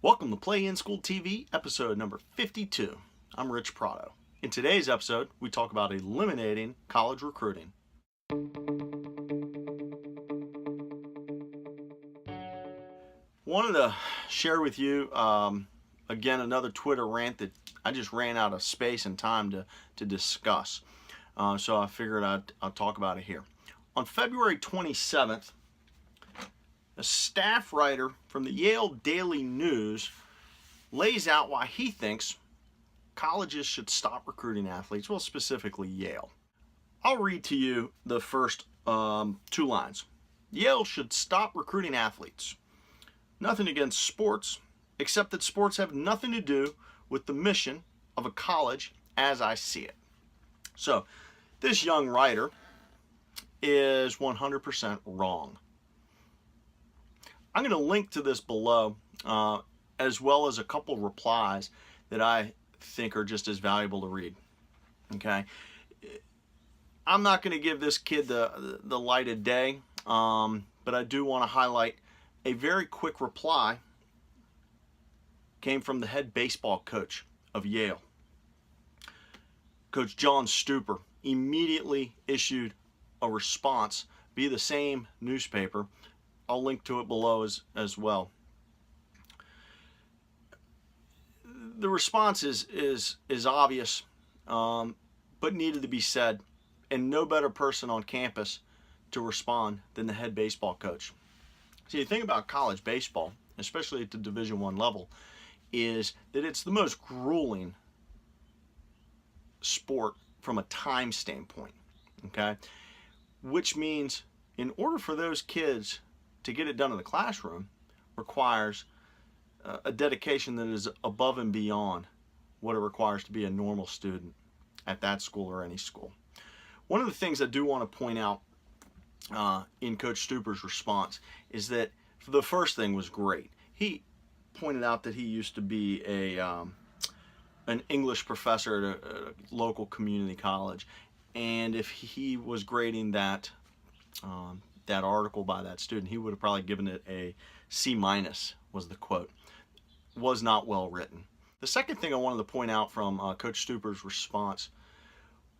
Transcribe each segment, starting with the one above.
Welcome to Play in School TV, episode number 52. I'm Rich Prado. In today's episode, we talk about eliminating college recruiting. Wanted to share with you, again, another Twitter rant that I just ran out of space and time to discuss. So I figured I'll talk about it here. On February 27th, a staff writer from the Yale Daily News lays out why he thinks colleges should stop recruiting athletes, well, specifically Yale. I'll read to you the first two lines. Yale should stop recruiting athletes. Nothing against sports, except that sports have nothing to do with the mission of a college as I see it. So, this young writer is 100% wrong. I'm going to link to this below, as well as a couple replies that I think are just as valuable to read. Okay, I'm not going to give this kid the light of day, but I do want to highlight a very quick reply came from the head baseball coach of Yale. Coach John Stupor immediately issued a response via the same newspaper. I'll link to it below as well. The response is obvious, but needed to be said, and no better person on campus to respond than the head baseball coach. See, the thing about college baseball, especially at the Division I level, is that it's the most grueling sport from a time standpoint, okay? Which means in order for those kids to get it done in the classroom requires a dedication that is above and beyond what it requires to be a normal student at that school or any school. One of the things I do want to point out in Coach Stupor's response is that the first thing was great. He pointed out that he used to be an English professor at a local community college, and if he was grading that article by that student, he would have probably given it a C-, was the quote. Was not well written. The second thing I wanted to point out from Coach Stupor's response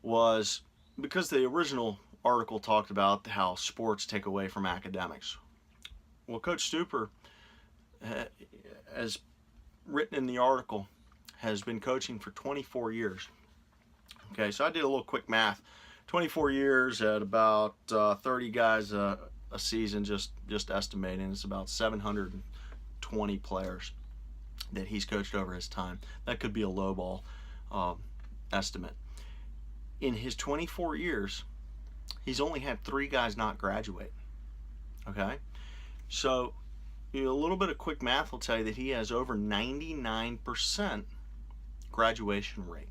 was because the original article talked about how sports take away from academics. Well, Coach Stupor, as written in the article, has been coaching for 24 years. Okay, so I did a little quick math. 24 years at about 30 guys a season, just estimating. It's about 720 players that he's coached over his time. That could be a lowball estimate. In his 24 years, he's only had 3 guys not graduate. Okay? So, a little bit of quick math will tell you that he has over 99% graduation rate.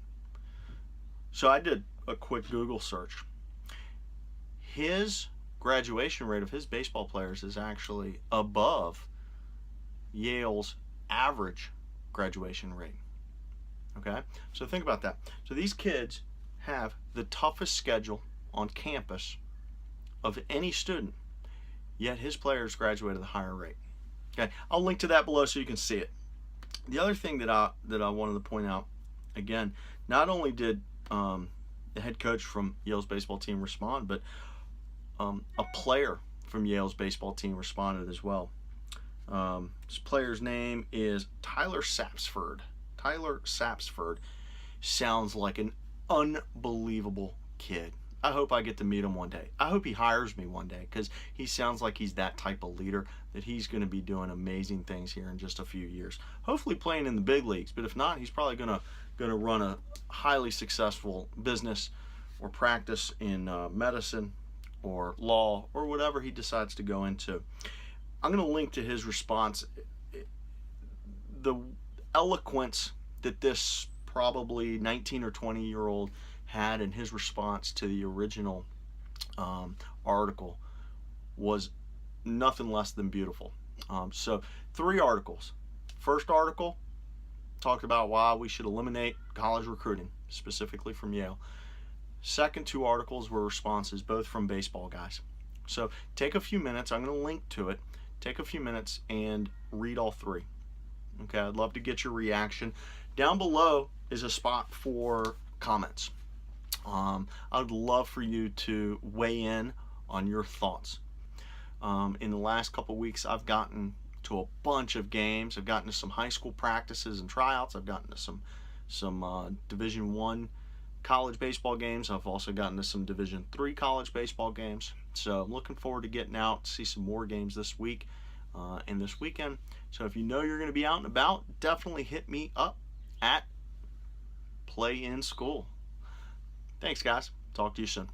So I did a quick Google search. His graduation rate of his baseball players is actually above Yale's average graduation rate. Okay? So think about that. So these kids have the toughest schedule on campus of any student, yet his players graduate at a higher rate. Okay? I'll link to that below so you can see it. The other thing that I wanted to point out, again, not only did the head coach from Yale's baseball team respond, but a player from Yale's baseball team responded as well. This player's name is Tyler Sapsford. Tyler Sapsford sounds like an unbelievable kid. I hope I get to meet him one day. I hope he hires me one day, because he sounds like he's that type of leader that he's going to be doing amazing things here in just a few years. Hopefully playing in the big leagues, but if not, he's probably going to run a highly successful business or practice in medicine or law or whatever he decides to go into. I'm going to link to his response. The eloquence that this probably 19 or 20-year-old had in his response to the original article was nothing less than beautiful. So 3 articles. First article talked about why we should eliminate college recruiting, specifically from Yale. Second 2 articles were responses, both from baseball guys. So take a few minutes. I'm going to link to it. Take a few minutes and read all 3. Okay, I'd love to get your reaction. Down below is a spot for comments. I'd love for you to weigh in on your thoughts. In the last couple weeks, I've gotten to a bunch of games. I've gotten to some high school practices and tryouts. I've gotten to some Division I college baseball games. I've also gotten to some Division III college baseball games. So I'm looking forward to getting out to see some more games this week and this weekend. So if you know you're going to be out and about, definitely hit me up at Play in School. Thanks, guys. Talk to you soon.